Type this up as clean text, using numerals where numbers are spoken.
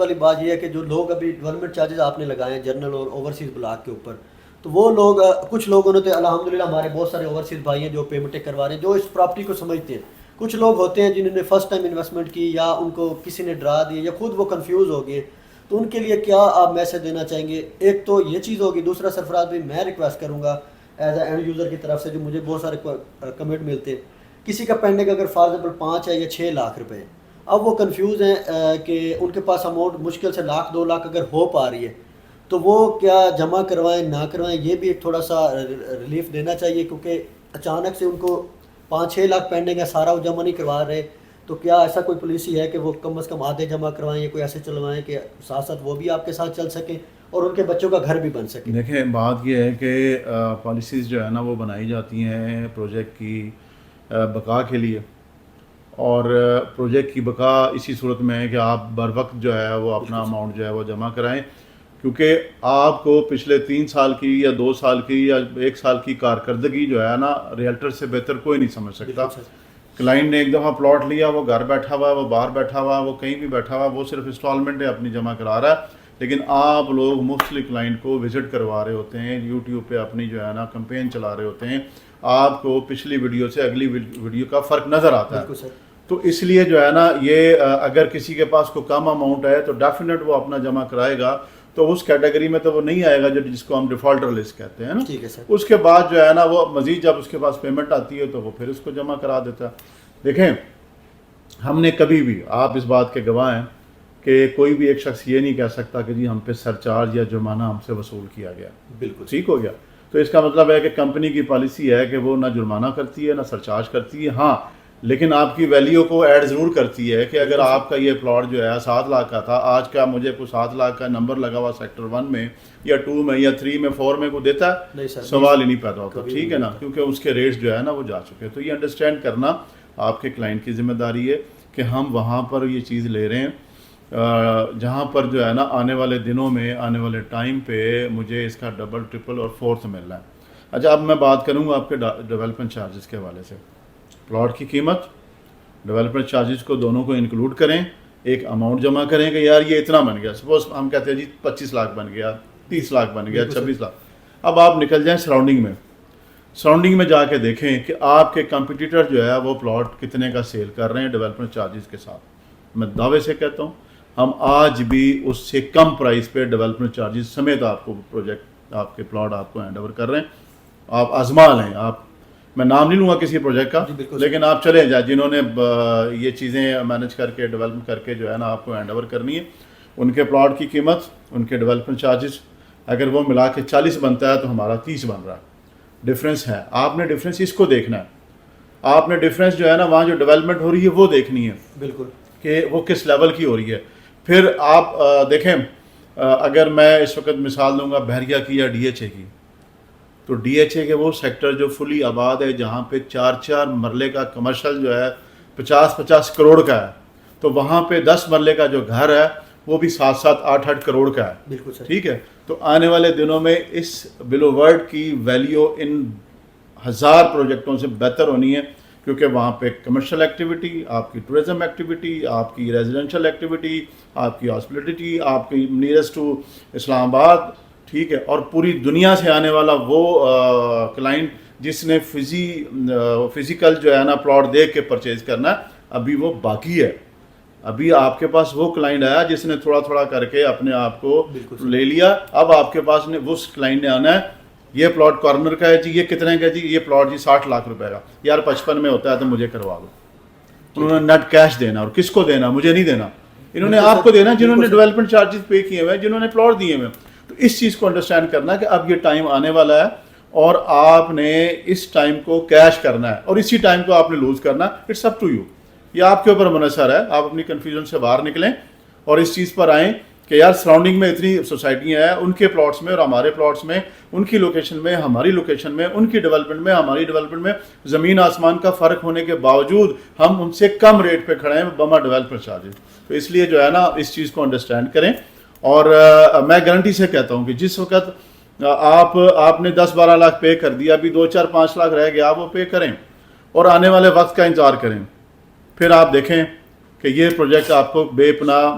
والی بات یہ ہے کہ جو لوگ ابھی ڈیولپمنٹ چارجز آپ نے لگائے ہیں جنرل اور اوورسیز بلاک کے اوپر، تو وہ لوگ کچھ لوگوں نے تو الحمدللہ ہمارے بہت سارے اوورسیز بھائی ہیں جو پیمنٹیں کروا رہے ہیں جو اس پراپرٹی کو سمجھتے ہیں. کچھ لوگ ہوتے ہیں جنہوں نے فرسٹ ٹائم انویسٹمنٹ کی یا ان کو کسی نے ڈرا دیا یا خود وہ کنفیوز ہو گئے، تو ان کے لیے کیا آپ میسج دینا چاہیں گے؟ ایک تو یہ چیز ہوگی، دوسرا سرفراز بھائی میں ریکویسٹ کروں گا ایز اے اینڈ یوزر کی طرف سے جو مجھے بہت سارے کمنٹ ملتے ہیں، کسی کا پینڈنگ اگر فار ایگزامپل 5 ہے یا 6 لاکھ روپے، اب وہ کنفیوز ہیں کہ ان کے پاس اماؤنٹ مشکل سے 1,00,000 2 لاکھ اگر ہو پا رہی ہے تو وہ کیا جمع کروائیں نہ کروائیں، یہ بھی ایک تھوڑا سا ریلیف دینا چاہیے، کیونکہ اچانک سے ان کو 5-6 لاکھ پینڈنگ ہے، سارا وہ جمع نہیں کروا رہے، تو کیا ایسا کوئی پالیسی ہے کہ وہ کم از کم آدھے جمع کروائیں یا کوئی ایسے چلوائیں کہ ساتھ ساتھ وہ بھی آپ کے ساتھ چل سکیں اور ان کے بچوں کا گھر بھی بن سکے؟ دیکھیں بات یہ ہے کہ پالیسیز جو ہے نا وہ بنائی جاتی ہیں پروجیکٹ کی بقا کے لیے، اور پروجیکٹ کی بقا اسی صورت میں ہے کہ آپ بر وقت جو ہے وہ اپنا اماؤنٹ جو ہے وہ جمع کرائیں، کیونکہ آپ کو پچھلے 3 سال کی یا 2 سال کی یا 1 سال کی کارکردگی جو ہے نا ریئلٹر سے بہتر کوئی نہیں سمجھ سکتا. کلائنٹ نے ایک دفعہ پلاٹ لیا، وہ گھر بیٹھا ہوا، وہ باہر بیٹھا ہوا، وہ کہیں بھی بیٹھا ہوا، وہ صرف انسٹالمنٹ اپنی جمع کرا رہا ہے، لیکن آپ لوگ مختلف کلائنٹ کو وزٹ کروا رہے ہوتے ہیں، یوٹیوب پہ اپنی جو ہے نا کمپین چلا رہے ہوتے ہیں، آپ کو پچھلی ویڈیو سے اگلی ویڈیو کا فرق نظر آتا ہے. تو اس لیے جو ہے نا یہ اگر کسی کے پاس کو کم اماؤنٹ ہے تو ڈیفینیٹ وہ اپنا جمع کرائے گا، تو اس کیٹیگری میں تو وہ نہیں آئے گا جس کو ہم ڈیفالٹر لسٹ کہتے ہیں نا. اس کے بعد جو ہے نا وہ مزید جب اس کے پاس پیمنٹ آتی ہے تو وہ پھر اس کو جمع کرا دیتا ہے. دیکھیں ہم نے کبھی بھی، آپ اس بات کے گواہ ہیں کہ کوئی بھی ایک شخص یہ نہیں کہہ سکتا کہ جی ہم پہ سرچارج یا جرمانہ ہم سے وصول کیا گیا. بالکل ٹھیک ہو گیا. تو اس کا مطلب ہے کہ کمپنی کی پالیسی ہے کہ وہ نہ جرمانہ کرتی ہے نہ سرچارج کرتی ہے، ہاں لیکن آپ کی ویلیو کو ایڈ ضرور کرتی ہے کہ اگر آپ کا یہ پلاٹ جو ہے 7 لاکھ کا تھا، آج کا مجھے کوئی 7 لاکھ کا نمبر لگا ہوا سیکٹر 1 میں یا 2 میں یا 3 میں 4 میں کو دیتا ہے، سوال ہی نہیں پیدا ہوتا. ٹھیک ہے نا، کیونکہ اس کے ریٹس جو ہے نا وہ جا چکے. تو یہ انڈرسٹینڈ کرنا آپ کے کلائنٹ کی ذمہ داری ہے کہ ہم وہاں پر یہ چیز لے رہے ہیں جہاں پر جو ہے نا آنے والے دنوں میں، آنے والے ٹائم پہ مجھے اس کا ڈبل ٹرپل اور فورتھ ملنا ہے. اچھا اب میں بات کروں گا آپ کے ڈیولپمنٹ چارجز کے حوالے سے. پلاٹ کی قیمت، ڈیولپمنٹ چارجز کو دونوں کو انکلوڈ کریں، ایک اماؤنٹ جمع کریں کہ یار یہ اتنا بن گیا. سپوز ہم کہتے ہیں جی 25 لاکھ بن گیا، 30 لاکھ بن گیا، 26 لاکھ. اب آپ نکل جائیں سراؤنڈنگ میں جا کے دیکھیں کہ آپ کے کمپٹیٹر جو ہے وہ پلاٹ کتنے کا سیل کر رہے ہیں ڈیولپمنٹ چارجز کے ساتھ. میں دعوے سے کہتا ہوں ہم آج بھی اس سے کم پرائز پہ ڈیولپمنٹ چارجز سمیت آپ کو پروجیکٹ، آپ کے پلاٹ آپ کو ہینڈ اوور کر رہے ہیں. آپ آزما لیں، آپ، میں نام نہیں لوں گا کسی پروجیکٹ کا، لیکن آپ چلے جائیں جنہوں نے یہ چیزیں مینج کر کے ڈیولپ کر کے جو ہے نا آپ کو ہینڈ اوور کرنی ہے، ان کے پلاٹ کی قیمت، ان کے ڈیولپمنٹ چارجز اگر وہ ملا کے 40 بنتا ہے تو ہمارا 30 بن رہا ہے. ڈفرینس ہے. آپ نے ڈفرینس اس کو دیکھنا ہے، آپ نے ڈفرینس جو ہے نا وہاں جو ڈیولپمنٹ ہو رہی ہے وہ دیکھنی ہے. بالکل کہ وہ کس لیول کی ہو رہی ہے. پھر آپ دیکھیں اگر میں اس وقت مثال دوں گا بحریہ کی یا ڈی ایچ اے کی، تو ڈی ایچ اے کے وہ سیکٹر جو فلی آباد ہے جہاں پہ 4 مرلے کا کمرشل جو ہے 50 کروڑ کا ہے، تو وہاں پہ 10 مرلے کا جو گھر ہے وہ بھی 7-8 کروڑ کا ہے. بالکل ٹھیک ہے. تو آنے والے دنوں میں اس بلو ورڈ کی ویلیو ان 1000 پروجیکٹوں سے بہتر ہونی ہے، کیونکہ وہاں پہ کمرشل ایکٹیویٹی، آپ کی ٹورزم ایکٹیویٹی، آپ کی ریزیڈینشل ایکٹیویٹی، آپ کی ہاسپٹلٹی، آپ کی نیئرسٹ ٹو اسلام آباد، ٹھیک ہے، اور پوری دنیا سے آنے والا وہ کلائنٹ جس نے فزیکل جو ہے نا پلاٹ دیکھ کے پرچیز کرنا ہے، ابھی وہ باقی ہے. ابھی آپ کے پاس وہ کلائنٹ آیا جس نے تھوڑا تھوڑا کر کے اپنے آپ کو لے لیا. اب آپ کے پاس نے اس کلائنٹ نے آنا ہے، یہ پلاٹ کارنر کا ہے جی، یہ کتنے کا جی، یہ پلاٹ جی 60 لاکھ روپے کا، یار 55 میں ہوتا ہے تو مجھے کروا دو. انہوں نے نیٹ کیش دینا، اور کس کو دینا؟ مجھے نہیں دینا، انہوں نے آپ کو دینا جنہوں نے ڈیولپمنٹ چارجز پے کیے ہوئے ہیں، جنہوں نے پلاٹ دیے ہوئے ہیں. تو اس چیز کو انڈرسٹینڈ کرنا کہ اب یہ ٹائم آنے والا ہے اور آپ نے اس ٹائم کو کیش کرنا ہے اور اسی ٹائم کو آپ نے لوز کرنا. اٹس اپ ٹو یو، یہ آپ کے اوپر منحصر ہے. آپ اپنی کنفیوژن سے باہر نکلیں اور اس چیز پر آئیں کہ یار سراؤنڈنگ میں اتنی سوسائٹیاں ہیں، ان کے پلاٹس میں اور ہمارے پلاٹس میں، ان کی لوکیشن میں ہماری لوکیشن میں، ان کی ڈیولپمنٹ میں ہماری ڈیولپمنٹ میں زمین آسمان کا فرق ہونے کے باوجود ہم ان سے کم ریٹ پہ کھڑے ہیں بما ڈیولپمنٹ چارجز. تو اس لیے جو ہے نا اس چیز کو انڈرسٹینڈ کریں. اور میں گارنٹی سے کہتا ہوں کہ جس وقت آپ نے 10-12 لاکھ پے کر دیا، ابھی 2-4-5 لاکھ رہ گیا، آپ وہ پے کریں اور آنے والے وقت کا انتظار کریں. پھر آپ دیکھیں کہ یہ پروجیکٹ آپ کو بے پناہ